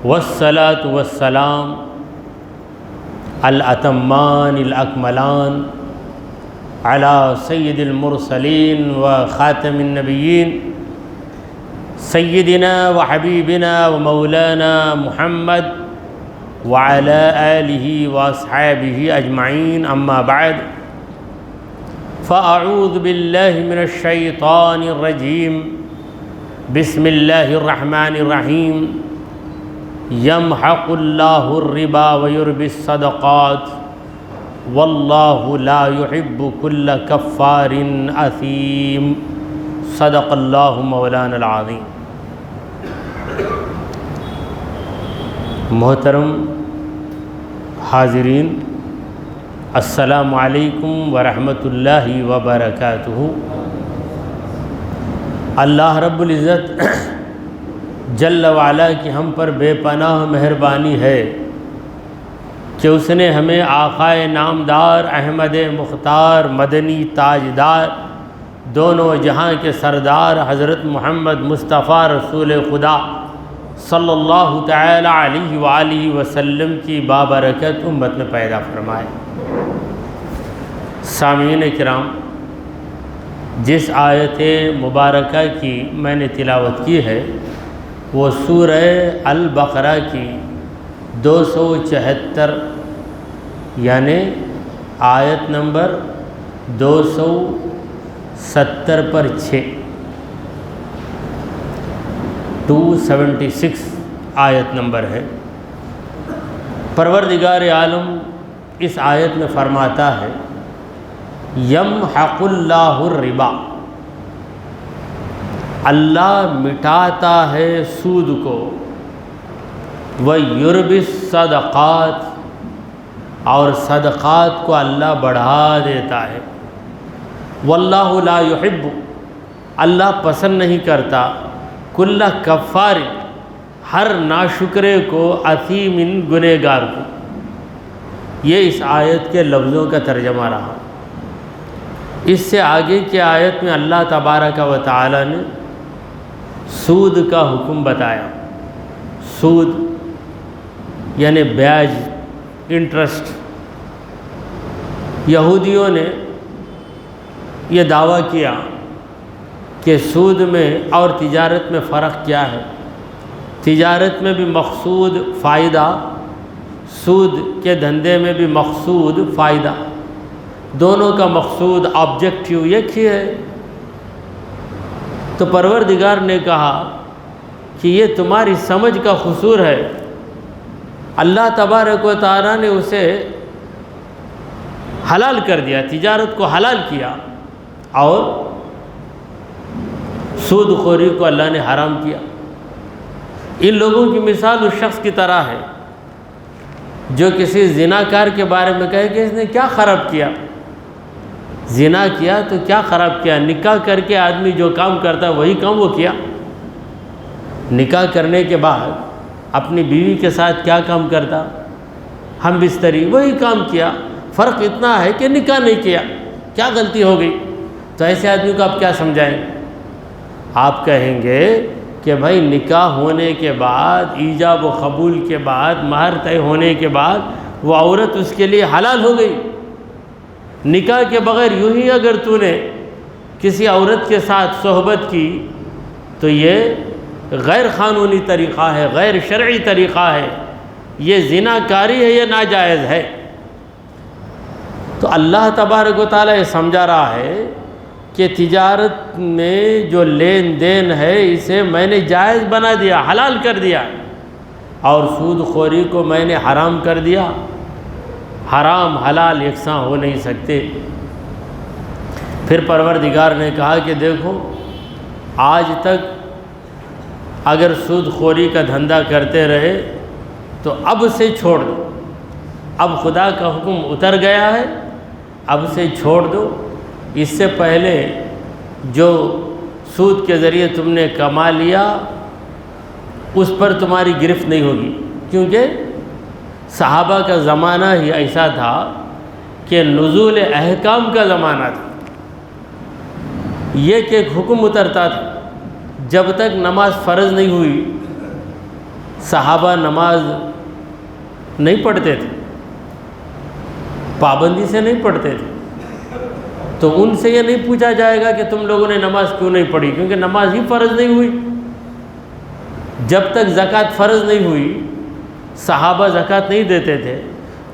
والصلاة والسلام الأتمان الأكملان على سيد المرسلين وخاتم النبيين سيدنا وحبيبنا ومولانا محمد وعلى آله وأصحابه أجمعين. أما بعد، فأعوذ بالله من الشيطان الرجيم. بسم الله الرحمن الرحيم. يمحق الله الربا ويربي الصدقات والله لا يحب كل كفار أثيم. صدق الله مولانا العظيم. محترم حاضرین، السلام علیکم ورحمۃ اللہ وبرکاتہ. اللہ رب العزت جل وعلا کی ہم پر بے پناہ مہربانی ہے کہ اس نے ہمیں آقائے نامدار احمد مختار مدنی تاجدار دونوں جہاں کے سردار حضرت محمد مصطفیٰ رسول خدا صلی اللہ تعالی علیہ وآلہ وسلم کی بابرکت امت میں پیدا فرمائے. سامعین کرام، جس آیت مبارکہ کی میں نے تلاوت کی ہے وہ سورہ البقرہ کی 274 یعنی آیت نمبر 270 پر 6 276 آیت نمبر ہے. پروردگار عالم اس آیت میں فرماتا ہے یمحق اللہ الربا، اللہ مٹاتا ہے سود کو، وَيُرْبِي الصَّدَقَاتِ اور صدقات کو اللہ بڑھا دیتا ہے. وَاللَّهُ لَا يُحِبُّ اللہ پسند نہیں کرتا کل کفار ہر ناشکرے کو، اثیم گنہگار کو. یہ اس آیت کے لفظوں کا ترجمہ رہا. اس سے آگے کی آیت میں اللہ تبارک و تعالی نے سود کا حکم بتایا. سود یعنی بیاج، انٹرسٹ. یہودیوں نے یہ دعویٰ کیا کہ سود میں اور تجارت میں فرق کیا ہے. تجارت میں بھی مقصود فائدہ، سود کے دھندے میں بھی مقصود فائدہ. دونوں کا مقصود آبجیکٹیو ایک ہی ہے. تو پروردگار نے کہا کہ یہ تمہاری سمجھ کا قصور ہے. اللہ تبارک و تعالیٰ نے اسے حلال کر دیا، تجارت کو حلال کیا، اور سود خوری کو اللہ نے حرام کیا. ان لوگوں کی مثال اس شخص کی طرح ہے جو کسی زناکار کے بارے میں کہے کہ اس نے کیا خراب کیا. زنا کیا تو کیا خراب کیا؟ نکاح کر کے آدمی جو کام کرتا وہی کام وہ کیا. نکاح کرنے کے بعد اپنی بیوی کے ساتھ کیا کام کرتا؟ ہم بستری، وہی کام کیا. فرق اتنا ہے کہ نکاح نہیں کیا. کیا غلطی ہو گئی؟ تو ایسے آدمی کو آپ کیا سمجھائیں؟ آپ کہیں گے کہ بھائی نکاح ہونے کے بعد، ایجاب و قبول کے بعد، مہر طے ہونے کے بعد وہ عورت اس کے لیے حلال ہو گئی. نکاح کے بغیر یوں ہی اگر تو نے کسی عورت کے ساتھ صحبت کی تو یہ غیر قانونی طریقہ ہے، غیر شرعی طریقہ ہے، یہ زنا کاری ہے، یہ ناجائز ہے. تو اللہ تبارک و تعالیٰ یہ سمجھا رہا ہے کہ تجارت میں جو لین دین ہے اسے میں نے جائز بنا دیا، حلال کر دیا، اور سود خوری کو میں نے حرام کر دیا. حرام حلال یکساں ہو نہیں سکتے. پھر پروردگار نے کہا کہ دیکھو، آج تک اگر سود خوری کا دھندا کرتے رہے تو اب سے چھوڑ دو. اب خدا کا حکم اتر گیا ہے، اب سے چھوڑ دو. اس سے پہلے جو سود کے ذریعے تم نے کما لیا اس پر تمہاری گرفت نہیں ہوگی، کیونکہ صحابہ کا زمانہ ہی ایسا تھا کہ نزول احکام کا زمانہ تھا. یہ کہ ایک حکم اترتا تھا جب تک نماز فرض نہیں ہوئی صحابہ نماز نہیں پڑھتے تھے، پابندی سے نہیں پڑھتے تھے، تو ان سے یہ نہیں پوچھا جائے گا کہ تم لوگوں نے نماز کیوں نہیں پڑھی، کیونکہ نماز ہی فرض نہیں ہوئی۔ جب تک زکوٰۃ فرض نہیں ہوئی، صحابہ زکوٰۃ نہیں دیتے تھے،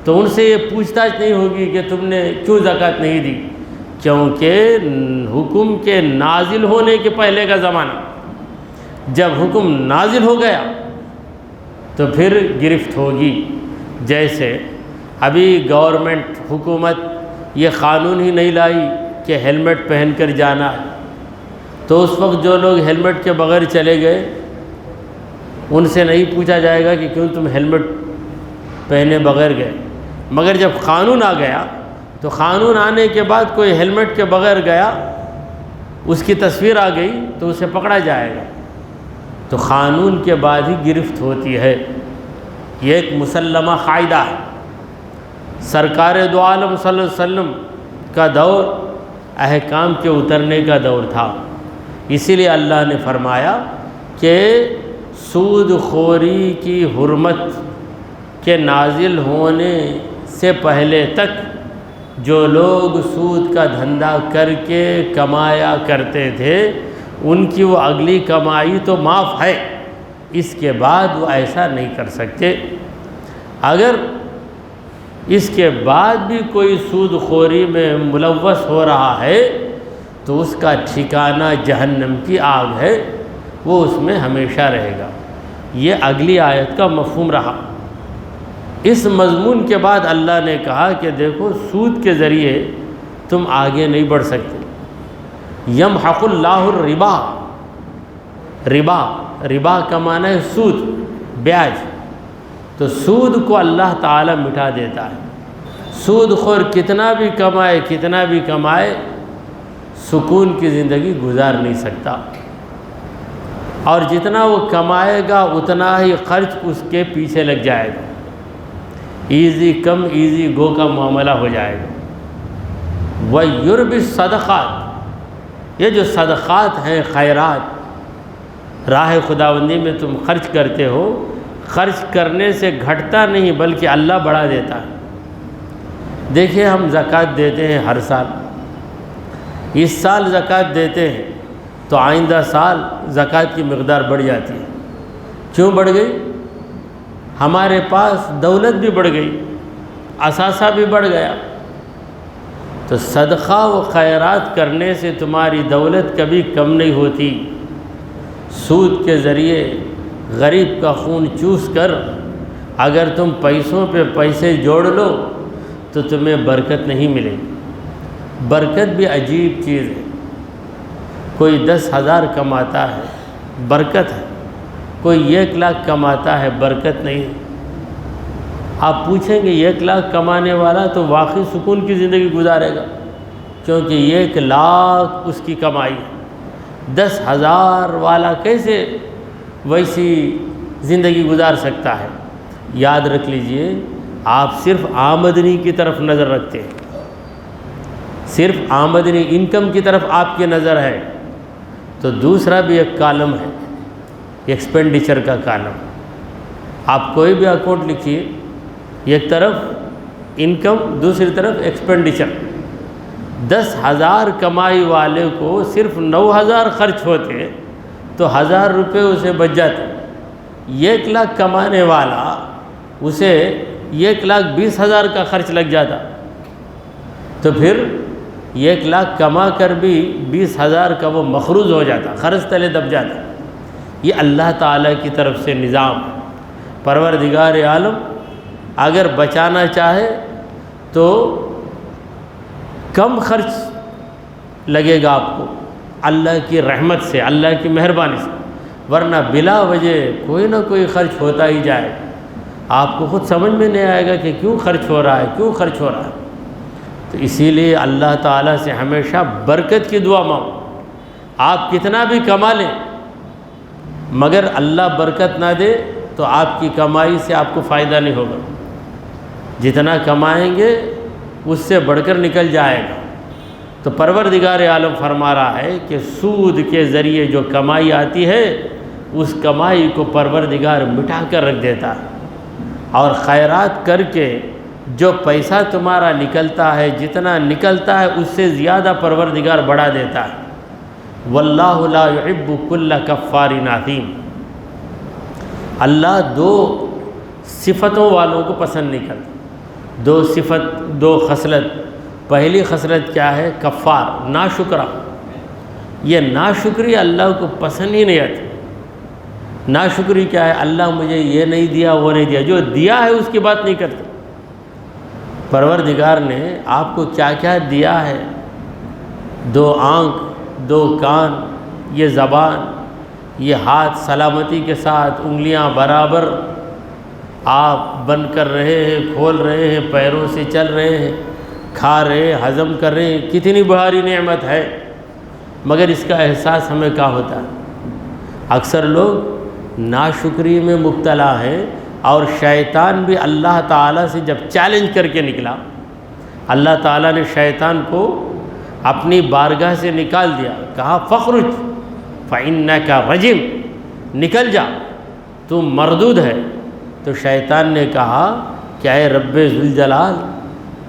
تو ان سے یہ پوچھ تاچھ نہیں ہوگی کہ تم نے کیوں زکوٰۃ نہیں دی، کیونکہ حکم کے نازل ہونے کے پہلے کا زمانہ، جب حکم نازل ہو گیا تو پھر گرفت ہوگی۔ جیسے ابھی گورنمنٹ حکومت یہ قانون ہی نہیں لائی کہ ہیلمٹ پہن کر جانا ہے، تو اس وقت جو لوگ ہیلمٹ کے بغیر چلے گئے ان سے نہیں پوچھا جائے گا کہ کیوں تم ہیلمٹ پہنے بغیر گئے، مگر جب قانون آ گیا تو قانون آنے کے بعد کوئی ہیلمٹ کے بغیر گیا، اس کی تصویر آ گئی تو اسے پکڑا جائے گا، تو قانون کے بعد ہی گرفت ہوتی ہے۔ یہ ایک مسلمہ قاعدہ ہے۔ سرکار دو عالم صلی اللہ علیہ وسلم کا دور احکام کے اترنے کا دور تھا، اسی لیے اللہ نے فرمایا کہ سود خوری کی حرمت کے نازل ہونے سے پہلے تک جو لوگ سود کا دھندا کر کے کمایا کرتے تھے ان کی وہ اگلی کمائی تو معاف ہے، اس کے بعد وہ ایسا نہیں کر سکتے۔ اگر اس کے بعد بھی کوئی سود خوری میں ملوث ہو رہا ہے تو اس کا ٹھکانہ جہنم کی آگ ہے، وہ اس میں ہمیشہ رہے گا۔ یہ اگلی آیت کا مفہوم رہا۔ اس مضمون کے بعد اللہ نے کہا کہ دیکھو سود کے ذریعے تم آگے نہیں بڑھ سکتے۔ یمحق اللہ الربا، ربا کا معنی ہے سود، بیاج، تو سود کو اللہ تعالیٰ مٹا دیتا ہے۔ سود خور کتنا بھی کمائے سکون کی زندگی گزار نہیں سکتا، اور جتنا وہ کمائے گا اتنا ہی خرچ اس کے پیچھے لگ جائے گا، ایزی کم ایزی گو کا معاملہ ہو جائے گا۔ وَيُرْبِ الصَّدَقَاتِ، یہ جو صدقات ہیں، خیرات، راہ خداوندی میں تم خرچ کرتے ہو، خرچ کرنے سے گھٹتا نہیں بلکہ اللہ بڑھا دیتا ہے۔ دیکھیے ہم زکوٰۃ دیتے ہیں ہر سال، اس سال زکوٰۃ دیتے ہیں تو آئندہ سال زکوٰۃ کی مقدار بڑھ جاتی ہے۔ کیوں بڑھ گئی؟ ہمارے پاس دولت بھی بڑھ گئی، اثاثہ بھی بڑھ گیا۔ تو صدقہ و خیرات کرنے سے تمہاری دولت کبھی کم نہیں ہوتی۔ سود کے ذریعے غریب کا خون چوس کر اگر تم پیسوں پہ پیسے جوڑ لو تو تمہیں برکت نہیں ملے گی۔ برکت بھی عجیب چیز ہے۔ کوئی 10,000 کماتا ہے، برکت ہے، کوئی 1 لاکھ کماتا ہے، برکت نہیں ہے۔ آپ پوچھیں گے 1 لاکھ کمانے والا تو واقعی سکون کی زندگی گزارے گا، کیونکہ 1 لاکھ اس کی کمائی ہے۔ 10,000 والا کیسے ویسی زندگی گزار سکتا ہے؟ یاد رکھ لیجئے، آپ صرف آمدنی کی طرف نظر رکھتے ہیں، صرف آمدنی انکم کی طرف آپ کی نظر ہے، تو دوسرا بھی ایک کالم ہے، ایکسپینڈیچر کا کالم۔ آپ کوئی بھی اکاؤنٹ لکھیے، ایک طرف انکم، دوسری طرف ایکسپینڈیچر۔ 10,000 کمائی والے کو صرف 9,000 خرچ ہوتے تو 1,000 روپے اسے بچ جاتے۔ 1 لاکھ کمانے والا اسے 1,20,000 کا خرچ لگ جاتا، تو پھر 1 لاکھ کما کر بھی 20,000 کا وہ مخروض ہو جاتا، قرض تلے دب جاتا۔ یہ اللہ تعالیٰ کی طرف سے نظام ہے۔ پروردگار عالم اگر بچانا چاہے تو کم خرچ لگے گا آپ کو، اللہ کی رحمت سے، اللہ کی مہربانی سے، ورنہ بلا وجہ کوئی نہ کوئی خرچ ہوتا ہی جائے، آپ کو خود سمجھ میں نہیں آئے گا کہ کیوں خرچ ہو رہا ہے۔ تو اسی لیے اللہ تعالیٰ سے ہمیشہ برکت کی دعا مانگو۔ آپ کتنا بھی کما لیں مگر اللہ برکت نہ دے تو آپ کی کمائی سے آپ کو فائدہ نہیں ہوگا۔ جتنا کمائیں گے اس سے بڑھ کر نکل جائے گا۔ تو پروردگار عالم فرما رہا ہے کہ سود کے ذریعے جو کمائی آتی ہے اس کمائی کو پروردگار مٹا کر رکھ دیتا ہے، اور خیرات کر کے جو پیسہ تمہارا نکلتا ہے جتنا نکلتا ہے اس سے زیادہ پروردگار بڑھا دیتا ہے۔ واللہ لا يحب کل کفار اثیم، اللہ دو صفتوں والوں کو پسند نہیں کرتا، دو خصلت۔ پہلی خصلت کیا ہے؟ کفار، ناشکرہ۔ یہ ناشکری اللہ کو پسند ہی نہیں آتی۔ ناشکری کیا ہے؟ اللہ مجھے یہ نہیں دیا، وہ نہیں دیا، جو دیا ہے اس کی بات نہیں کرتا۔ پروردگار نے آپ کو کیا کیا دیا ہے، 2 آنکھ، 2 کان، یہ زبان، یہ ہاتھ سلامتی کے ساتھ، انگلیاں برابر آپ بند کر رہے ہیں، کھول رہے ہیں، پیروں سے چل رہے ہیں، کھا رہے ہیں، ہضم کر رہے ہیں، کتنی بھاری نعمت ہے، مگر اس کا احساس ہمیں کیا ہوتا ہے؟ اکثر لوگ ناشکری میں مبتلا ہیں، اور شیطان بھی اللہ تعالیٰ سے جب چیلنج کر کے نکلا، اللہ تعالیٰ نے شیطان کو اپنی بارگاہ سے نکال دیا، کہا فخرج فإنک رجیم، نکل جا، تو مردود ہے۔ تو شیطان نے کہا کہ اے رب ذوالجلال،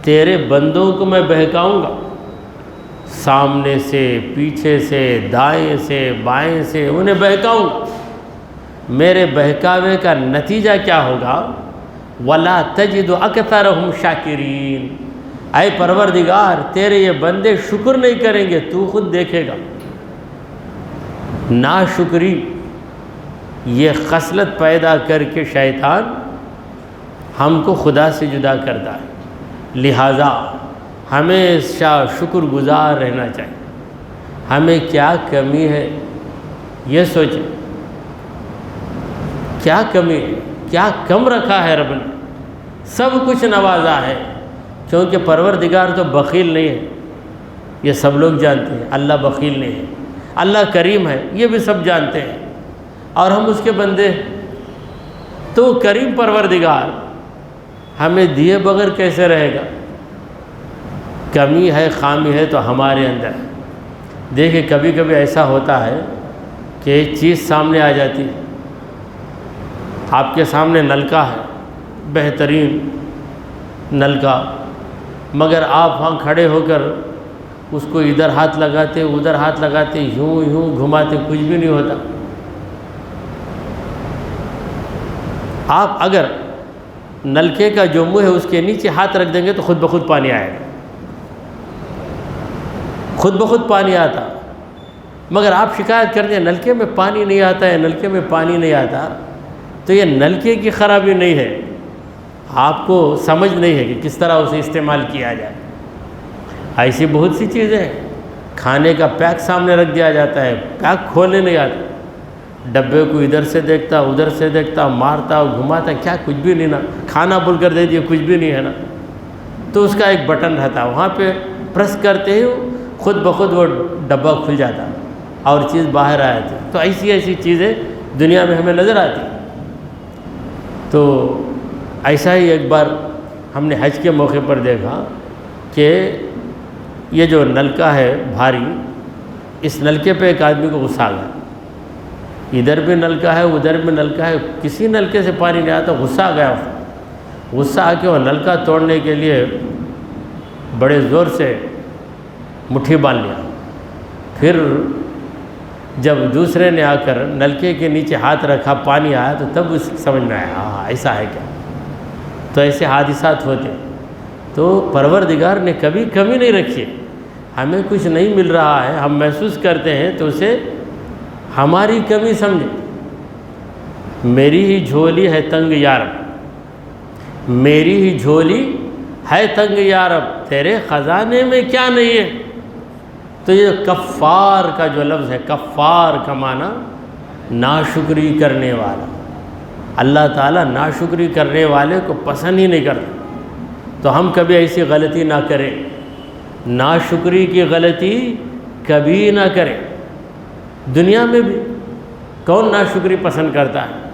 تیرے بندوں کو میں بہکاؤں گا، سامنے سے، پیچھے سے، دائیں سے، بائیں سے انہیں بہکاؤں گا، میرے بہکاوے کا نتیجہ کیا ہوگا؟ وَلَا تَجِدُ أَكْثَرَهُمْ شَاكِرِينَ، اے پروردگار تیرے یہ بندے شکر نہیں کریں گے، تو خود دیکھے گا۔ ناشکری یہ خصلت پیدا کر کے شیطان ہم کو خدا سے جدا کرتا ہے، لہٰذا ہمیشہ شکر گزار رہنا چاہیے۔ ہمیں کیا کمی ہے یہ سوچیں، کیا کمی ہے، کیا کم رکھا ہے رب نے؟ سب کچھ نوازا ہے، کیونکہ پروردگار تو بخیل نہیں ہے، یہ سب لوگ جانتے ہیں، اللہ بخیل نہیں ہے، اللہ کریم ہے، یہ بھی سب جانتے ہیں، اور ہم اس کے بندے ہیں۔ تو کریم پروردگار ہمیں دیے بغیر کیسے رہے گا؟ کمی ہے، خامی ہے تو ہمارے اندر ہے۔ دیکھیں کبھی کبھی ایسا ہوتا ہے کہ ایک چیز سامنے آ جاتی ہے، آپ کے سامنے نلکا ہے، بہترین نلکا، مگر آپ وہاں کھڑے ہو کر اس کو ادھر ہاتھ لگاتے ادھر ہاتھ لگاتے، یوں گھماتے، کچھ بھی نہیں ہوتا۔ آپ اگر نلکے کا جو منہ ہے اس کے نیچے ہاتھ رکھ دیں گے تو خود بخود پانی آئے گا، خود بخود پانی آتا، مگر آپ شکایت کرتے ہیں نلکے میں پانی نہیں آتا ہے، نلکے میں پانی نہیں آتا، تو یہ نلکے کی خرابی نہیں ہے، آپ کو سمجھ نہیں ہے کہ کس طرح اسے استعمال کیا جائے۔ ایسی بہت سی چیزیں ہیں، کھانے کا پیک سامنے رکھ دیا جاتا ہے، پیک کھولنے نہیں آتا، ڈبے کو ادھر سے دیکھتا ادھر سے دیکھتا، مارتا گھماتا، کیا کچھ بھی نہیں نا، کھانا بول کر دے دیا، کچھ بھی نہیں ہے نا، تو اس کا ایک بٹن رہتا، وہاں پہ پریس کرتے ہی خود بخود وہ ڈبہ کھل جاتا اور چیز باہر آ جاتی۔ تو ایسی چیزیں دنیا میں ہمیں نظر آتی۔ تو ایسا ہی ایک بار ہم نے حج کے موقع پر دیکھا کہ یہ جو نلکا ہے بھاری، اس نلکے پہ ایک آدمی کو غصہ آ گیا، ادھر بھی نلکا ہے ادھر بھی نلکا ہے، کسی نلکے سے پانی نہیں آتا، غصہ آ گیا، غصہ آ کے وہ نلکا توڑنے کے لیے بڑے زور سے مٹھی باندھ لیا۔ پھر جب دوسرے نے آ کر نلکے کے نیچے ہاتھ رکھا، پانی آیا، تو تب اس سمجھ میں آیا ہاں ایسا ہے کیا۔ تو ایسے حادثات ہوتے، تو پروردگار نے کبھی کمی نہیں رکھی، ہمیں کچھ نہیں مل رہا ہے، ہم محسوس کرتے ہیں تو اسے ہماری کمی سمجھیں۔ میری ہی جھولی ہے تنگ یارب، میری ہی جھولی ہے تنگ یارب، تیرے خزانے میں کیا نہیں ہے۔ تو یہ کفار کا جو لفظ ہے، کفار کا معنی ناشکری کرنے والا، اللہ تعالیٰ ناشکری کرنے والے کو پسند ہی نہیں کرتا۔ تو ہم کبھی ایسی غلطی نہ کریں، ناشکری کی غلطی کبھی نہ کریں۔ دنیا میں بھی کون ناشکری پسند کرتا ہے؟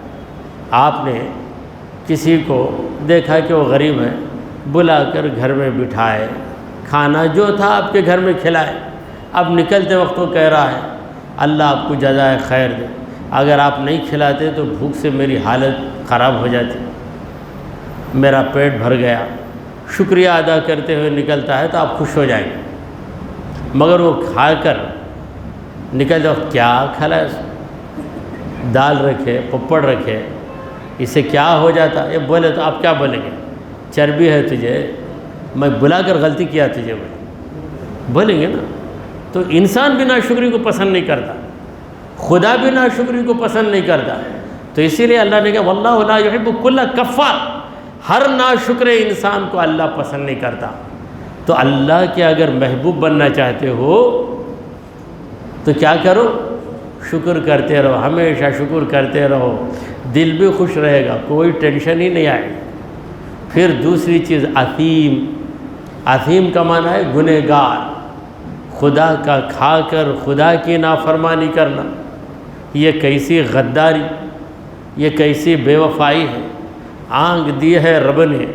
آپ نے کسی کو دیکھا کہ وہ غریب ہے، بلا کر گھر میں بٹھائے، کھانا جو تھا آپ کے گھر میں کھلائے، اب نکلتے وقت وہ کہہ رہا ہے اللہ آپ کو جزائے خیر دے، اگر آپ نہیں کھلاتے تو بھوک سے میری حالت خراب ہو جاتی، میرا پیٹ بھر گیا، شکریہ ادا کرتے ہوئے نکلتا ہے تو آپ خوش ہو جائیں گے، مگر وہ کھا کر نکلتے وقت کیا کھالا ہے، دال رکھے، پپڑ رکھے، اسے کیا ہو جاتا، یہ بولے تو آپ کیا بولیں گے؟ چربی ہے تجھے، میں بلا کر غلطی کیا تجھے، بولیں گے نا۔ تو انسان بھی ناشکری کو پسند نہیں کرتا، خدا بھی ناشکری کو پسند نہیں کرتا، تو اسی لیے اللہ نے کہا واللہ لا یحب کل کفار، ہر ناشکر انسان کو اللہ پسند نہیں کرتا۔ تو اللہ کے اگر محبوب بننا چاہتے ہو تو کیا کرو؟ شکر کرتے رہو، ہمیشہ شکر کرتے رہو، دل بھی خوش رہے گا، کوئی ٹینشن ہی نہیں آئے گی۔ پھر دوسری چیز اثیم، اثیم کا معنی ہے گنہگار، خدا کا کھا کر خدا کی نافرمانی کرنا، یہ کیسی غداری، یہ کیسی بے وفائی ہے۔ آنکھ دی ہے رب نے،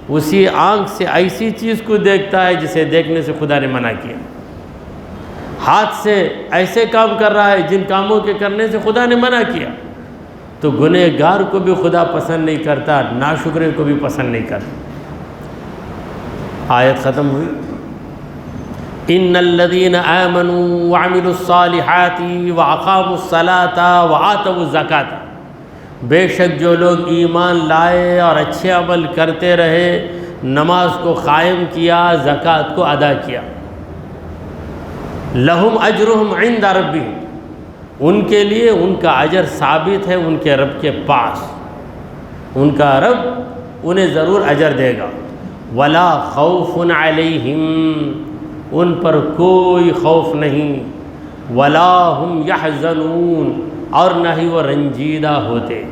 اسی آنکھ سے ایسی چیز کو دیکھتا ہے جسے دیکھنے سے خدا نے منع کیا، ہاتھ سے ایسے کام کر رہا ہے جن کاموں کے کرنے سے خدا نے منع کیا، تو گنہگار کو بھی خدا پسند نہیں کرتا، ناشکرے کو بھی پسند نہیں کرتا۔ آیت ختم ہوئی، ان الذین آمنوا وعملوا الصالحات واقاموا الصلاة وآتوا الزکاة، بے شک جو لوگ ایمان لائے اور اچھے عمل کرتے رہے، نماز کو قائم کیا، زکوٰۃ کو ادا کیا، لہم اجرہم عند ربہم، ان کے لیے ان کا اجر ثابت ہے ان کے رب کے پاس، ان کا رب انہیں ضرور اجر دے گا۔ ولا خوف علیہم، ان پر کوئی خوف نہیں، ولا ہم یحزنون، اور نہ ہی وہ رنجیدہ ہوتے۔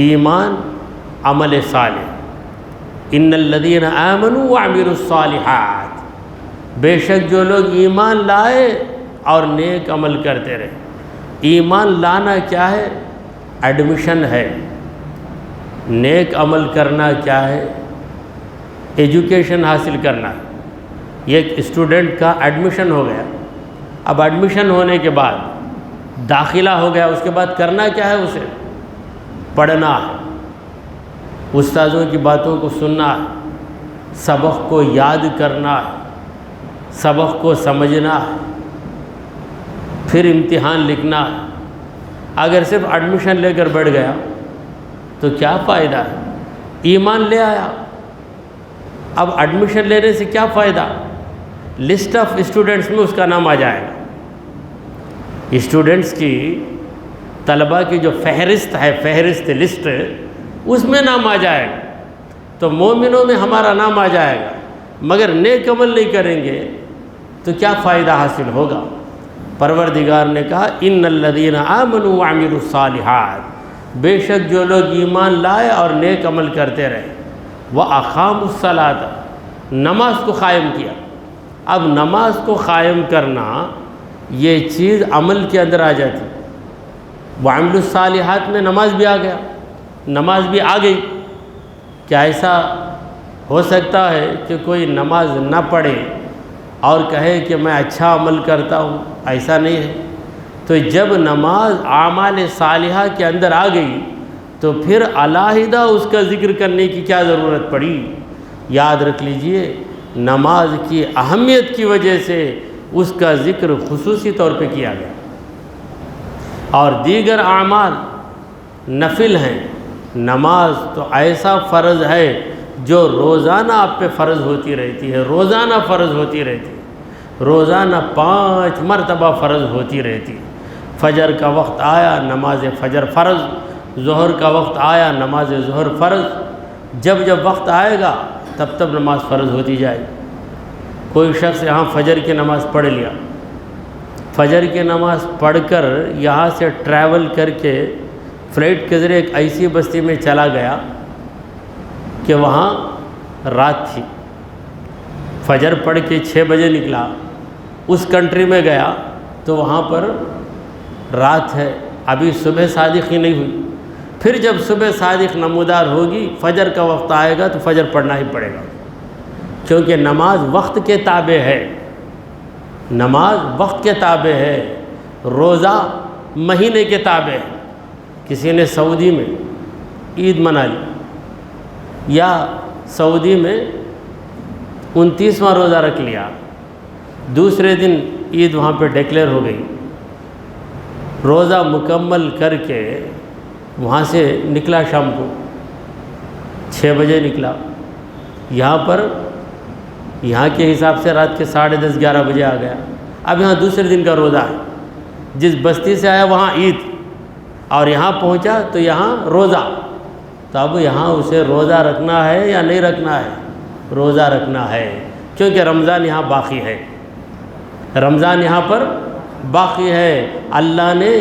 ایمان، عمل صالح، ان الذین آمنوا وعملوا الصالحات، بے شک جو لوگ ایمان لائے اور نیک عمل کرتے رہے۔ ایمان لانا کیا ہے؟ ایڈمیشن ہے۔ نیک عمل کرنا کیا ہے؟ ایجوکیشن حاصل کرنا ہے۔ یہ ایک اسٹوڈنٹ کا ایڈمیشن ہو گیا، اب ایڈمیشن ہونے کے بعد داخلہ ہو گیا، اس کے بعد کرنا کیا ہے؟ اسے پڑھنا ہے، استاذوں کی باتوں کو سننا ہے، سبق کو یاد کرنا ہے، سبق کو سمجھنا ہے، پھر امتحان لکھنا ہے۔ اگر صرف ایڈمیشن لے کر بیٹھ گیا تو کیا فائدہ ہے؟ ایمان لے آیا، اب ایڈمیشن لینے سے کیا فائدہ؟ لسٹ آف اسٹوڈنٹس میں اس کا نام آ جائے گا، اسٹوڈنٹس کی، طلباء کی جو فہرست ہے، فہرست لسٹ، اس میں نام آ جائے گا، تو مومنوں میں ہمارا نام آ جائے گا، مگر نیک عمل نہیں کریں گے تو کیا فائدہ حاصل ہوگا؟ پروردگار نے کہا ان الذین آمنوا وعملوا الصالحات، بے شک جو لوگ ایمان لائے اور نیک عمل کرتے رہے، وَأَقَامُوا الصَّلَاةَ، نماز کو قائم کیا۔ اب نماز کو قائم کرنا یہ چیز عمل کے اندر آ جاتی، وعملوا الصالحات میں نماز بھی آ گیا، نماز بھی آ گئی۔ کیا ایسا ہو سکتا ہے کہ کوئی نماز نہ پڑھے اور کہے کہ میں اچھا عمل کرتا ہوں؟ ایسا نہیں ہے۔ تو جب نماز اعمال صالحہ کے اندر آ گئی تو پھر علیحدہ اس کا ذکر کرنے کی کیا ضرورت پڑی؟ یاد رکھ لیجئے، نماز کی اہمیت کی وجہ سے اس کا ذکر خصوصی طور پہ کیا گیا، اور دیگر اعمال نفل ہیں، نماز تو ایسا فرض ہے جو روزانہ آپ پہ فرض ہوتی رہتی ہے، روزانہ فرض ہوتی رہتی ہے، روزانہ 5 مرتبہ فرض ہوتی رہتی ہے۔ فجر کا وقت آیا، نماز فجر فرض، ظہر کا وقت آیا، نماز ظہر فرض، جب جب وقت آئے گا تب تب نماز فرض ہوتی جائے گی۔ کوئی شخص یہاں فجر کی نماز پڑھ لیا، فجر کی نماز پڑھ کر یہاں سے ٹریول کر کے فلائٹ کے ذریعے ایک ایسی بستی میں چلا گیا کہ وہاں رات تھی، فجر پڑھ کے 6 بجے نکلا، اس کنٹری میں گیا تو وہاں پر رات ہے، ابھی صبح صادق ہی نہیں ہوئی، پھر جب صبح صادق نمودار ہوگی، فجر کا وقت آئے گا تو فجر پڑھنا ہی پڑے گا۔ کیونکہ نماز وقت کے تابع ہے، نماز وقت کے تابع ہے، روزہ مہینے کے تابع ہے۔ کسی نے سعودی میں عید منا لی یا سعودی میں 29واں روزہ رکھ لیا، دوسرے دن عید وہاں پہ ڈکلیئر ہو گئی، روزہ مکمل کر کے وہاں سے نکلا، شام کو 6 بجے نکلا، یہاں کے حساب سے رات کے 10:30 11 بجے آ گیا۔ اب یہاں دوسرے دن کا روزہ ہے، جس بستی سے آیا وہاں عید، اور یہاں پہنچا تو یہاں روزہ، تو اب یہاں اسے روزہ رکھنا ہے یا نہیں رکھنا ہے؟ روزہ رکھنا ہے، کیونکہ رمضان یہاں باقی ہے، رمضان یہاں پر باقی ہے۔ اللہ نے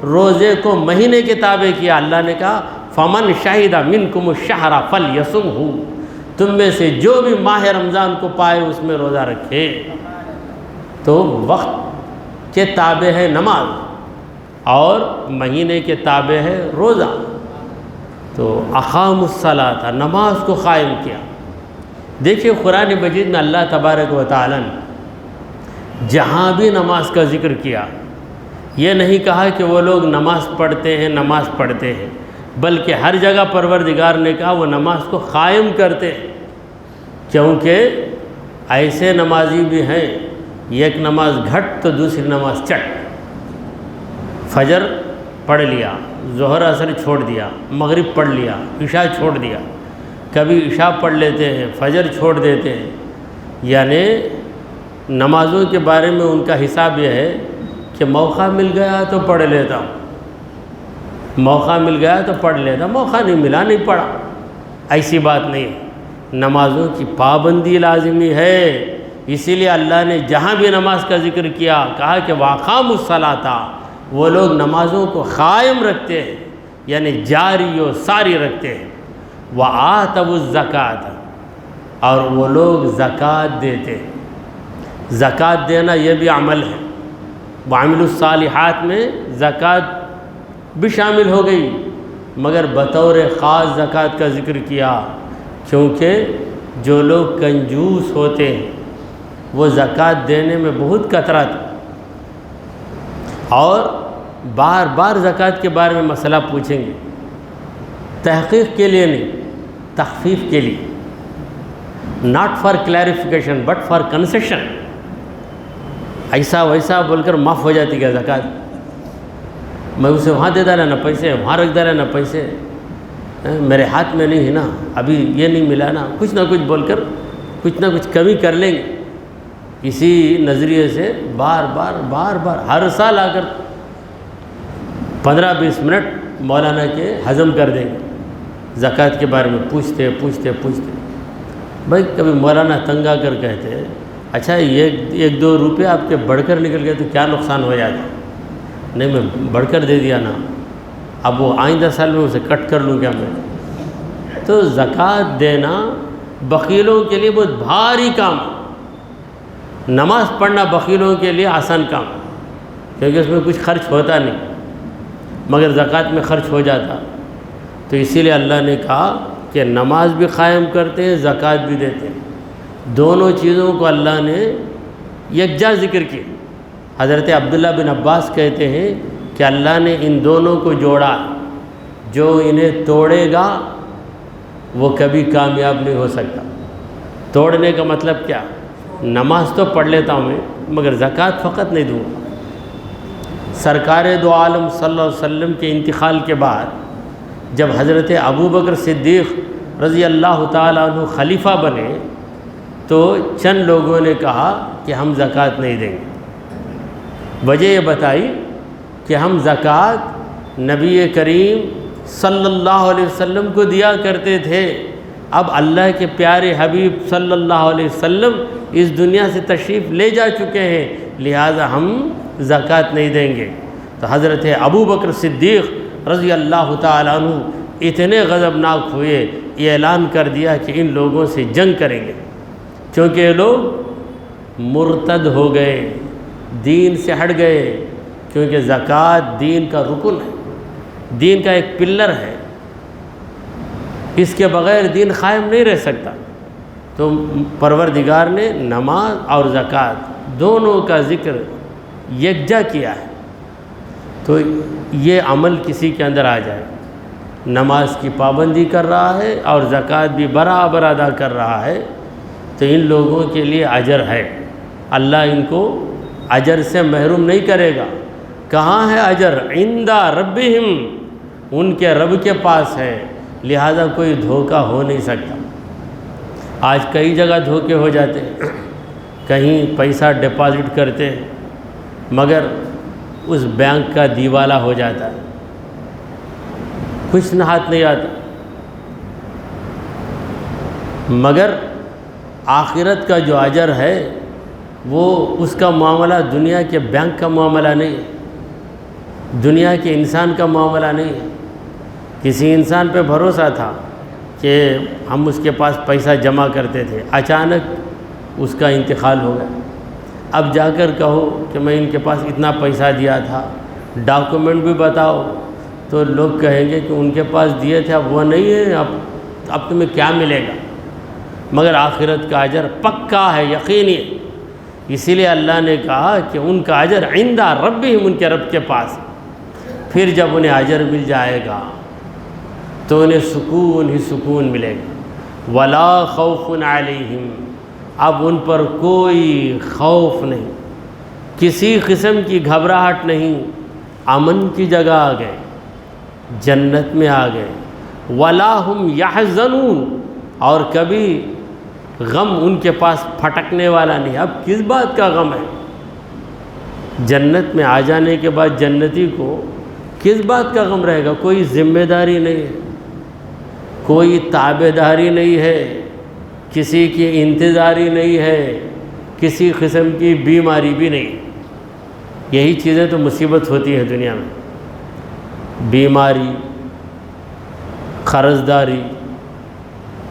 روزے کو مہینے کے تابع کیا، اللہ نے کہا فمن شہد منکم الشہر فلیصمہ، تم میں سے جو بھی ماہ رمضان کو پائے اس میں روزہ رکھے۔ تو وقت کے تابع ہے نماز اور مہینے کے تابع ہے روزہ۔ تو اقام الصلاۃ، نماز کو قائم کیا۔ دیکھیے قرآن مجید میں اللہ تبارک و تعالیٰ نے جہاں بھی نماز کا ذکر کیا، یہ نہیں کہا کہ وہ لوگ نماز پڑھتے ہیں، بلکہ ہر جگہ پروردگار نے کہا وہ نماز کو قائم کرتے ہیں، کیونکہ ایسے نمازی بھی ہیں ایک نماز گھٹ تو دوسری نماز چٹ، فجر پڑھ لیا، ظہر عصر چھوڑ دیا، مغرب پڑھ لیا، عشاء چھوڑ دیا، کبھی عشاء پڑھ لیتے ہیں، فجر چھوڑ دیتے ہیں۔ یعنی نمازوں کے بارے میں ان کا حساب یہ ہے کہ موقع مل گیا تو پڑھ لیتا ہوں، موقع مل گیا تو پڑھ لیتا، موقع نہیں ملا نہیں پڑھا۔ ایسی بات نہیں، نمازوں کی پابندی لازمی ہے۔ اسی لیے اللہ نے جہاں بھی نماز کا ذکر کیا کہا کہ واقام الصلاۃ، وہ لوگ نمازوں کو قائم رکھتے ہیں، یعنی جاری و ساری رکھتے ہیں۔ وآتوا الزکوٰۃ، اور وہ لوگ زکوٰۃ دیتے ہیں۔ زکوٰۃ دینا یہ بھی عمل ہے، وعملوا الصالحات میں زکوٰۃ بھی شامل ہو گئی، مگر بطور خاص زکوٰۃ کا ذکر کیا، کیونکہ جو لوگ کنجوس ہوتے ہیں وہ زکوٰۃ دینے میں بہت کتراتے، اور بار بار زکوٰۃ کے بارے میں مسئلہ پوچھیں گے، تحقیق کے لیے نہیں، تخفیف کے لیے، not for clarification but for concession. ایسا ویسا بول کر معاف ہو جاتی کیا زکوٰۃ؟ میں اسے وہاں دے ڈالا نہ پیسے، وہاں رکھ ڈالا نہ پیسے، میرے ہاتھ میں نہیں ہے نا، ابھی یہ نہیں ملا نا، کچھ نہ کچھ بول کر کچھ نہ کچھ کمی کر لیں گے۔ اسی نظریے سے بار بار ہر سال آ کر 15-20 منٹ مولانا کے ہضم کر دیں گے، زکوٰۃ کے بارے میں پوچھتے بھائی کبھی مولانا تنگ آ کر کہتے ہیں اچھا یہ 1-2 روپے آپ کے بڑھ کر نکل گئے تو کیا نقصان ہو جاتا؟ نہیں میں بڑھ کر دے دیا نا، اب وہ آئندہ سال میں اسے کٹ کر لوں کیا میں؟ تو زکوٰۃ دینا بخیلوں کے لیے بہت بھاری کام، نماز پڑھنا بخیلوں کے لیے آسان کام، کیونکہ اس میں کچھ خرچ ہوتا نہیں، مگر زکوٰۃ میں خرچ ہو جاتا۔ تو اسی لیے اللہ نے کہا کہ نماز بھی قائم کرتے ہیں، زکوٰۃ بھی دیتے ہیں، دونوں چیزوں کو اللہ نے یکجا ذکر کیا۔ حضرت عبداللہ بن عباس کہتے ہیں کہ اللہ نے ان دونوں کو جوڑا، جو انہیں توڑے گا وہ کبھی کامیاب نہیں ہو سکتا۔ توڑنے کا مطلب کیا؟ نماز تو پڑھ لیتا ہوں میں، مگر زکوٰۃ فقط نہیں دوں گا۔ سرکار دو عالم صلی اللہ علیہ وسلم کے انتقال کے بعد جب حضرت ابوبکر صدیق رضی اللہ تعالیٰ عنہ خلیفہ بنے تو چند لوگوں نے کہا کہ ہم زکوٰۃ نہیں دیں گے۔ وجہ یہ بتائی کہ ہم زکوٰۃ نبی کریم صلی اللہ علیہ وسلم کو دیا کرتے تھے، اب اللہ کے پیارے حبیب صلی اللہ علیہ وسلم اس دنیا سے تشریف لے جا چکے ہیں، لہٰذا ہم زکوٰۃ نہیں دیں گے۔ تو حضرت ابوبکر صدیق رضی اللہ تعالیٰ عنہ اتنے غضبناک ہوئے، یہ اعلان کر دیا کہ ان لوگوں سے جنگ کریں گے، کیونکہ یہ لوگ مرتد ہو گئے، دین سے ہٹ گئے، کیونکہ زکوٰۃ دین کا رکن ہے، دین کا ایک پلر ہے، اس کے بغیر دین قائم نہیں رہ سکتا۔ تو پروردگار نے نماز اور زکوٰۃ دونوں کا ذکر یکجا کیا ہے. تو یہ عمل کسی کے اندر آ جائے، نماز کی پابندی کر رہا ہے اور زکوٰۃ بھی برابر ادا کر رہا ہے، تو ان لوگوں کے لیے اجر ہے. اللہ ان کو اجر سے محروم نہیں کرے گا. کہاں ہے اجر؟ عند ربہم، ان کے رب کے پاس ہے، لہذا کوئی دھوکہ ہو نہیں سکتا. آج کئی جگہ دھوکے ہو جاتے ہیں، کہیں پیسہ ڈپازٹ کرتے ہیں مگر اس بینک کا دیوالہ ہو جاتا ہے، کچھ نہ ہاتھ نہیں آتا. مگر آخرت کا جو اجر ہے وہ اس کا معاملہ دنیا کے بینک کا معاملہ نہیں ہے، دنیا کے انسان کا معاملہ نہیں ہے. کسی انسان پہ بھروسہ تھا کہ ہم اس کے پاس پیسہ جمع کرتے تھے، اچانک اس کا انتقال ہو گیا. اب جا کر کہو کہ میں ان کے پاس اتنا پیسہ دیا تھا، ڈاکومنٹ بھی بتاؤ، تو لوگ کہیں گے کہ ان کے پاس دیے تھے اب وہ نہیں ہے، اب تمہیں کیا ملے گا. مگر آخرت کا اجر پکا ہے، یقینی ہے. اسی لیے اللہ نے کہا کہ ان کا اجر عند ربہم، ان کے رب کے پاس. پھر جب انہیں اجر مل جائے گا تو انہیں سکون ہی سکون ملے گا. ولا خوف علیہم، اب ان پر کوئی خوف نہیں، کسی قسم کی گھبراہٹ نہیں، امن کی جگہ آ گئے، جنت میں آ گئے. ولا ہم یحزنون، اور کبھی غم ان کے پاس پھٹکنے والا نہیں. اب کس بات کا غم ہے؟ جنت میں آ جانے کے بعد جنتی کو کس بات کا غم رہے گا؟ کوئی ذمہ داری نہیں ہے، کوئی تابع داری نہیں ہے، کسی کی انتظاری نہیں ہے، کسی قسم کی بیماری بھی نہیں. یہی چیزیں تو مصیبت ہوتی ہے دنیا میں، بیماری، قرض داری،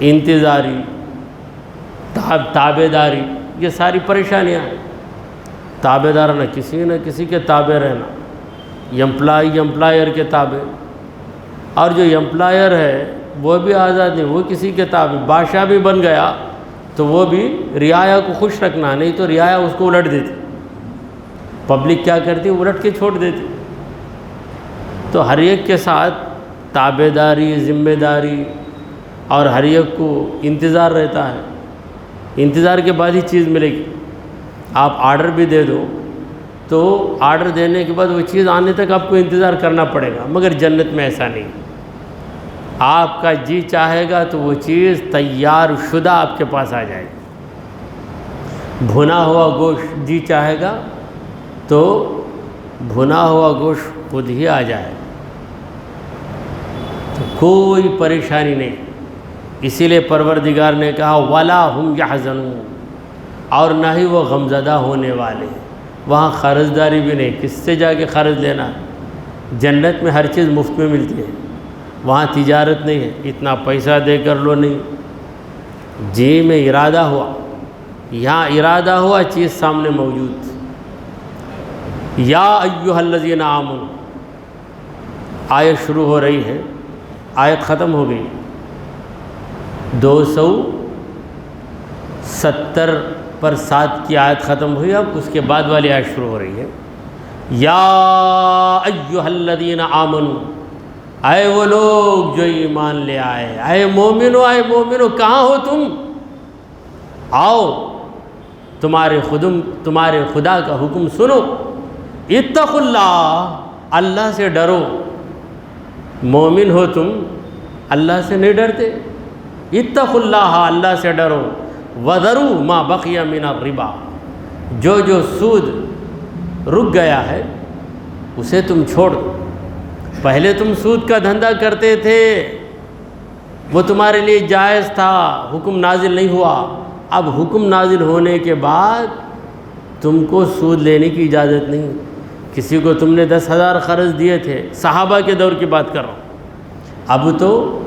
انتظاری، تابع داری، یہ ساری پریشانیاں ہیں. تابع دار نہ کسی کے تابع رہنا، امپلائر کے تابع، اور جو امپلائر ہے وہ بھی آزاد نہیں، وہ کسی کے تابع. بادشاہ بھی بن گیا تو وہ بھی رعایا کو خوش رکھنا، نہیں تو رعایا اس کو الٹ دیتی. پبلک کیا کرتی؟ الٹ کے چھوڑ دیتی. تو ہر ایک کے ساتھ تابع داری، ذمہ داری، اور ہر ایک کو انتظار رہتا ہے. انتظار کے بعد ہی چیز ملے گی. آپ آرڈر بھی دے دو تو آرڈر دینے کے بعد وہ چیز آنے تک آپ کو انتظار کرنا پڑے گا. مگر جنت میں ایسا نہیں، آپ کا جی چاہے گا تو وہ چیز تیار شدہ آپ کے پاس آ جائے گی. بھنا ہوا گوشت جی چاہے گا تو بھنا ہوا گوشت خود ہی آ جائے گا. تو کوئی پریشانی نہیں. اسی لیے پروردگار نے کہا ولا ہم یحزنون، اور نہ ہی وہ غمزدہ ہونے والے. وہاں قرض داری بھی نہیں، کس سے جا کے قرض لینا. جنت میں ہر چیز مفت میں ملتی ہے، وہاں تجارت نہیں ہے، اتنا پیسہ دے کر لو نہیں. جی میں ارادہ ہوا، یہاں ارادہ ہوا، چیز سامنے موجود. یا ایھا الذین آمنوا، آیت شروع ہو رہی ہے، آیت ختم ہو گئی. 270 پر 7 کی آیت ختم ہوئی، اب اس کے بعد والی آیت شروع ہو رہی ہے. یا ایھا الذین آمنوا، اے وہ لوگ جو ایمان لے آئے، اے مومنو کہاں ہو تم؟ آؤ تمہارے خدا کا حکم سنو. اتقوا اللہ، اللہ سے ڈرو. مومن ہو تم، اللہ سے نہیں ڈرتے. اتقوا اللہ، اللہ سے ڈرو. وذروا ما بقی من الربا، جو سود رک گیا ہے اسے تم چھوڑ دو. پہلے تم سود کا دھندا کرتے تھے، وہ تمہارے لیے جائز تھا، حکم نازل نہیں ہوا. اب حکم نازل ہونے کے بعد تم کو سود لینے کی اجازت نہیں. کسی کو تم نے 10,000 قرض دیے تھے، صحابہ کے دور کی بات کر رہا ہوں، اب تو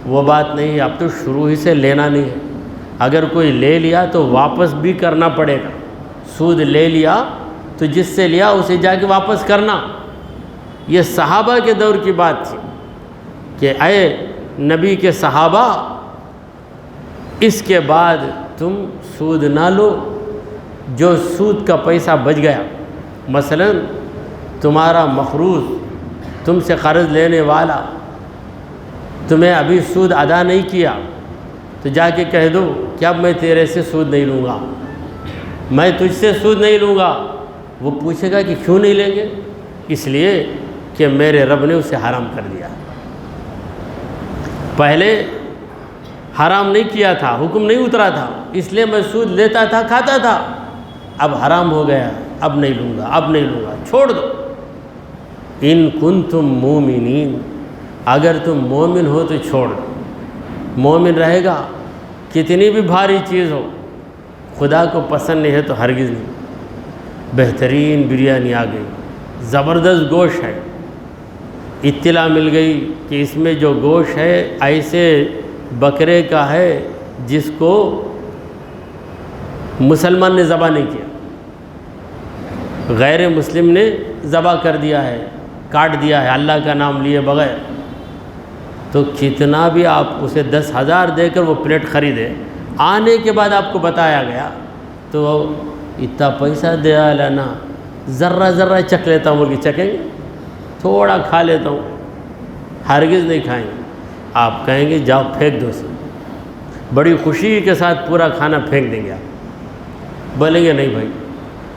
وہ بات نہیں ہے. اب تو شروع ہی سے لینا نہیں ہے. اگر کوئی لے لیا تو واپس بھی کرنا پڑے گا. سود لے لیا تو جس سے لیا اسے جا کے واپس کرنا. یہ صحابہ کے دور کی بات تھی کہ اے نبی کے صحابہ، اس کے بعد تم سود نہ لو. جو سود کا پیسہ بچ گیا، مثلا تمہارا مقروض، تم سے قرض لینے والا تمہیں ابھی سود ادا نہیں کیا، تو جا کے کہہ دو کہ اب میں تیرے سے سود نہیں لوں گا، میں تجھ سے سود نہیں لوں گا. وہ پوچھے گا کہ کیوں نہیں لیں گے؟ اس لیے کہ میرے رب نے اسے حرام کر دیا. پہلے حرام نہیں کیا تھا، حکم نہیں اترا تھا، اس لیے میں سود لیتا تھا، کھاتا تھا. اب حرام ہو گیا، اب نہیں لوں گا، اب نہیں لوں گا، چھوڑ دو. ان کنتم مومنین، اگر تم مومن ہو تو چھوڑ دو. مومن رہے گا کتنی بھی بھاری چیز ہو، خدا کو پسند نہیں ہے تو ہرگز نہیں. بہترین بریانی آ گئی، زبردست گوشت ہے، اطلاع مل گئی کہ اس میں جو گوشت ہے ایسے بکرے کا ہے جس کو مسلمان نے ذبح نہیں کیا، غیر مسلم نے ذبح کر دیا ہے، کاٹ دیا ہے اللہ کا نام لیے بغیر. تو کتنا بھی آپ اسے 10,000 دے کر وہ پلیٹ خریدے، آنے کے بعد آپ کو بتایا گیا تو اتنا پیسہ دیا لینا، ذرہ ذرہ چکھ لیتا ہوں، بلکہ چکھیں گے، تھوڑا کھا لیتا ہوں، ہرگز نہیں کھائیں گے. آپ کہیں گے جاؤ پھینک دو اسے، بڑی خوشی کے ساتھ پورا کھانا پھینک دیں گے. آپ بولیں گے نہیں بھائی.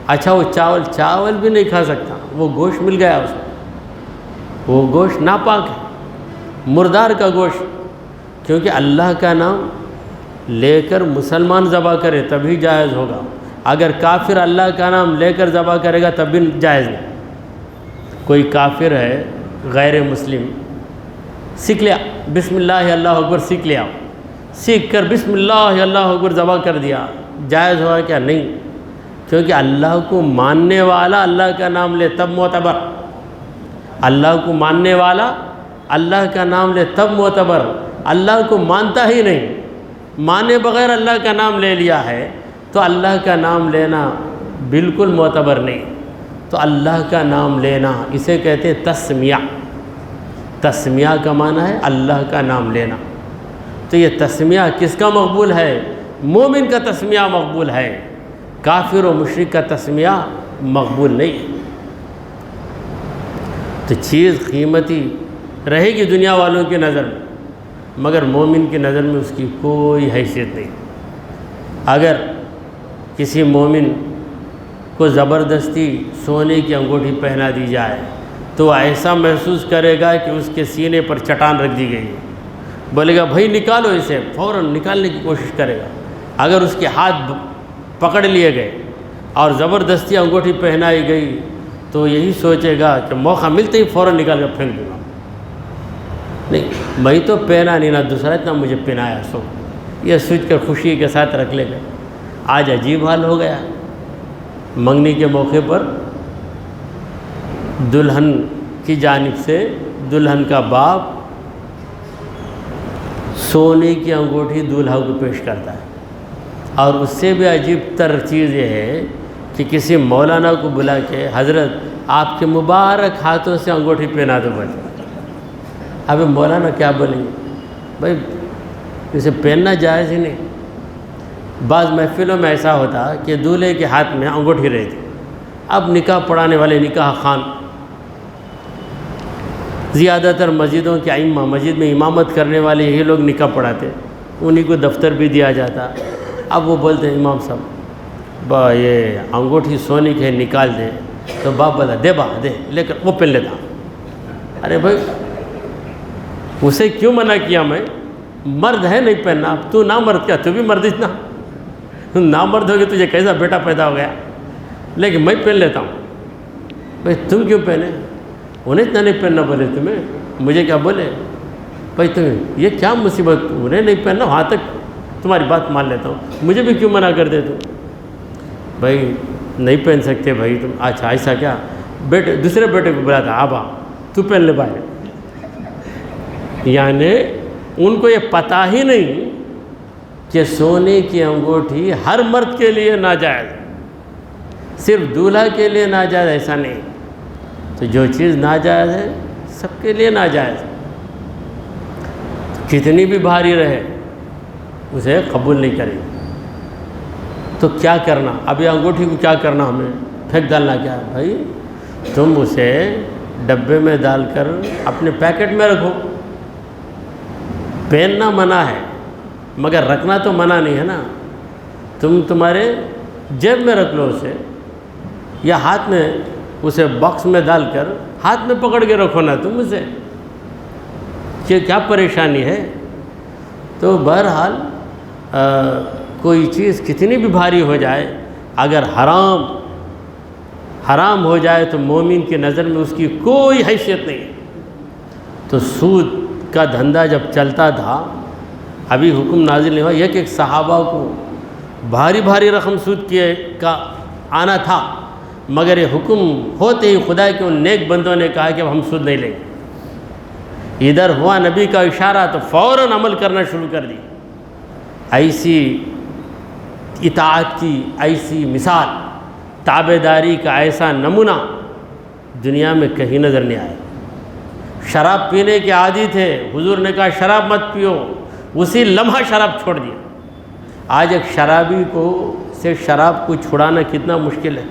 اچھا وہ چاول بھی نہیں کھا سکتا، وہ گوشت مل گیا اس کو، وہ گوشت ناپاک ہے، مردار کا گوشت. کیونکہ اللہ کا نام لے کر مسلمان ذبح کرے تبھی جائز ہوگا، اگر کافر اللہ کا نام لے کر ذبح کرے گا تب بھی جائز نہیں. کوئی کافر ہے غیر مسلم، سیکھ لیا بسم اللہ اللہ اکبر، سیکھ لیا، سیکھ کر بسم اللہ اللہ اکبر ذبح کر دیا، جائز ہوا کیا؟ نہیں. کیونکہ اللہ کو ماننے والا اللہ کا نام لے تب معتبر، اللہ کو ماننے والا اللہ کا نام لے تب معتبر. اللہ کو مانتا ہی نہیں، مانے بغیر اللہ کا نام لے لیا ہے تو اللہ کا نام لینا بالکل معتبر نہیں. تو اللہ کا نام لینا اسے کہتے ہیں تسمیہ. تسمیہ کا معنی ہے اللہ کا نام لینا. تو یہ تسمیہ کس کا مقبول ہے؟ مومن کا تسمیہ مقبول ہے، کافر و مشرک کا تسمیہ مقبول نہیں ہے. تو چیز قیمتی رہے گی دنیا والوں کی نظر میں، مگر مومن کی نظر میں اس کی کوئی حیثیت نہیں. اگر کسی مومن کو زبردستی سونے کی انگوٹھی پہنا دی جائے تو وہ ایسا محسوس کرے گا کہ اس کے سینے پر چٹان رکھ دی گئی ہے. بولے گا بھائی نکالو اسے، فوراً نکالنے کی کوشش کرے گا. اگر اس کے ہاتھ پکڑ لیے گئے اور زبردستی انگوٹھی پہنائی گئی تو یہی سوچے گا کہ موقع ملتے ہی فوراً نکال کر پھینک دوں گا. نہیں، میں تو پہنا نہیں، نہ دوسرا اتنا مجھے پہنایا، سو یہ سوچ کر خوشی کے ساتھ رکھ لے گا. آج عجیب حال ہو گیا، منگنی کے موقع پر دلہن کی جانب سے دلہن کا باپ سونے کی انگوٹھی دولہا کو پیش کرتا ہے. اور اس سے بھی عجیب تر چیز یہ ہے کہ کسی مولانا کو بلا کے حضرت آپ کے مبارک ہاتھوں سے انگوٹھی پہنا دو. بولے ابھی مولانا کیا بولیں گے؟ بھائی اسے پہننا جائز ہی نہیں. بعض محفلوں میں ایسا ہوتا کہ دولہے کے ہاتھ میں انگوٹھی رہتی. اب نکاح پڑھانے والے نکاح خان زیادہ تر مسجدوں کے ائمہ، مسجد میں امامت کرنے والے یہی لوگ نکاح پڑھاتے، انہی کو دفتر بھی دیا جاتا. اب وہ بولتے ہیں امام صاحب یہ انگوٹھی سونے کی ہے نکال دیں، تو باپ بولا دے با دے، لے کر وہ پہن لیتا. ارے بھائی اسے کیوں منع کیا؟ میں مرد ہے نہیں پہننا. اب تو نہ مرد کیا، تو بھی مرد اتنا نہ مرد ہوگی، تجھے کیسا بیٹا پیدا ہو گیا؟ لیکن میں پہن لیتا ہوں. بھائی تم کیوں پہنے؟ انہیں اتنا نہیں پہننا بولے تمہیں، مجھے کیا بولے؟ بھائی تمہیں یہ کیا مصیبت، انہیں نہیں پہننا، وہاں تک تمہاری بات مان لیتا ہوں، مجھے بھی کیوں منع کر دے تم؟ بھائی نہیں پہن سکتے بھائی تم. اچھا ایسا کیا؟ بیٹے دوسرے بیٹے کو بلاتا، آبا تو پہن لے بھائی. یعنی ان کو یہ پتہ ہی نہیں کہ سونے کی انگوٹھی ہر مرد کے لیے ناجائز، صرف دولہا کے لیے ناجائز ایسا نہیں. تو جو چیز ناجائز ہے سب کے لیے ناجائز ہے، کتنی بھی بھاری رہے اسے قبول نہیں کریں گے۔ تو کیا کرنا؟ اب یہ انگوٹھی کو کیا کرنا؟ ہمیں پھینک ڈالنا کیا ہے؟ بھائی تم اسے ڈبے میں ڈال کر اپنے پیکٹ میں رکھو۔ پہننا منع ہے مگر رکھنا تو منع نہیں ہے نا۔ تم تمہارے جیب میں رکھ لو اسے، یا ہاتھ میں اسے باکس میں ڈال کر ہاتھ میں پکڑ کے رکھو نا تم اسے، کہ کیا پریشانی ہے؟ تو بہرحال کوئی چیز کتنی بھی بھاری ہو جائے، اگر حرام ہو جائے تو مومن کی نظر میں اس کی کوئی حیثیت نہیں ہے۔ تو سود کا دھندا جب چلتا تھا، ابھی حکم نازل نہیں ہوا، یہ کہ ایک صحابہ کو بھاری رقم سود کا آنا تھا، مگر یہ حکم ہوتے ہی خدا کے ان نیک بندوں نے کہا کہ اب ہم سود نہیں لیں گے۔ ادھر ہوا نبی کا اشارہ تو فوراً عمل کرنا شروع کر دی۔ ایسی اطاعت کی ایسی مثال، تابعداری کا ایسا نمونہ دنیا میں کہیں نظر نہیں آیا۔ شراب پینے کے عادی تھے، حضور نے کہا شراب مت پیو، اسی لمحہ شراب چھوڑ دیا۔ آج ایک شرابی سے شراب کو چھڑانا کتنا مشکل ہے۔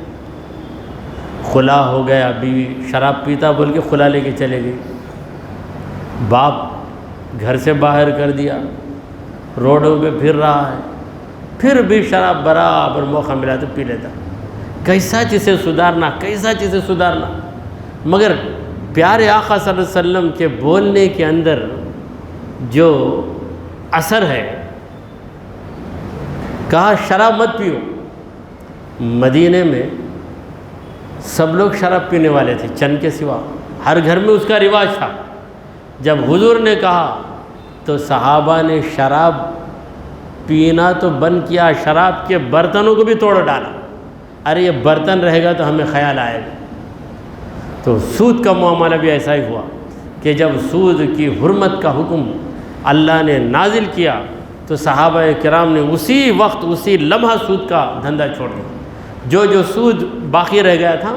خلا ہو گیا، بیوی شراب پیتا بول کے خلا لے کے چلے گئی، باپ گھر سے باہر کر دیا، روڈوں پہ پھر رہا ہے، پھر بھی شراب برابر موقع ملا تو پی لیتا۔ کیسا چیزیں سدھارنا، مگر پیارے آقا صلی اللہ علیہ وسلم کے بولنے کے اندر جو اثر ہے، کہا شراب مت پیو۔ مدینے میں سب لوگ شراب پینے والے تھے چند کے سوا، ہر گھر میں اس کا رواج تھا۔ جب حضور نے کہا تو صحابہ نے شراب پینا تو بند کیا، شراب کے برتنوں کو بھی توڑ ڈالا۔ ارے یہ برتن رہے گا تو ہمیں خیال آئے گا۔ تو سود کا معاملہ بھی ایسا ہی ہوا کہ جب سود کی حرمت کا حکم اللہ نے نازل کیا تو صحابہ کرام نے اسی وقت اسی لمحہ سود کا دھندا چھوڑ دیا۔ جو سود باقی رہ گیا تھا،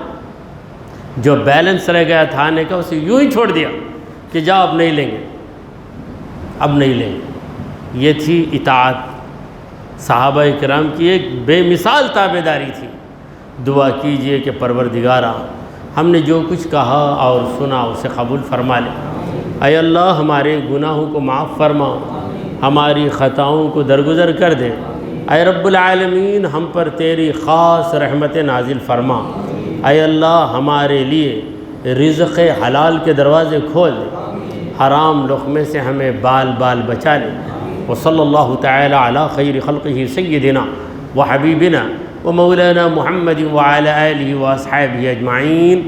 جو بیلنس رہ گیا تھا آنے کا، اسے یوں ہی چھوڑ دیا کہ جاؤ اب نہیں لیں گے۔ یہ تھی اطاعت، صحابہ کرام کی ایک بے مثال تابعداری تھی۔ دعا کیجئے کہ پروردگارا ہم نے جو کچھ کہا اور سنا اسے قبول فرما لے۔ اے اللہ ہمارے گناہوں کو معاف فرما، ہماری خطاؤں کو درگزر کر دے۔ اے رب العالمین ہم پر تیری خاص رحمت نازل فرما۔ اے اللہ ہمارے لیے رزق حلال کے دروازے کھول دے، حرام لقمے سے ہمیں بال بچا لے۔ وصلی اللہ تعالی علی خیر خلقہ سیدنا وحبیبنا ومولانا محمد وعلی آلہ واصحابہ اجمعین۔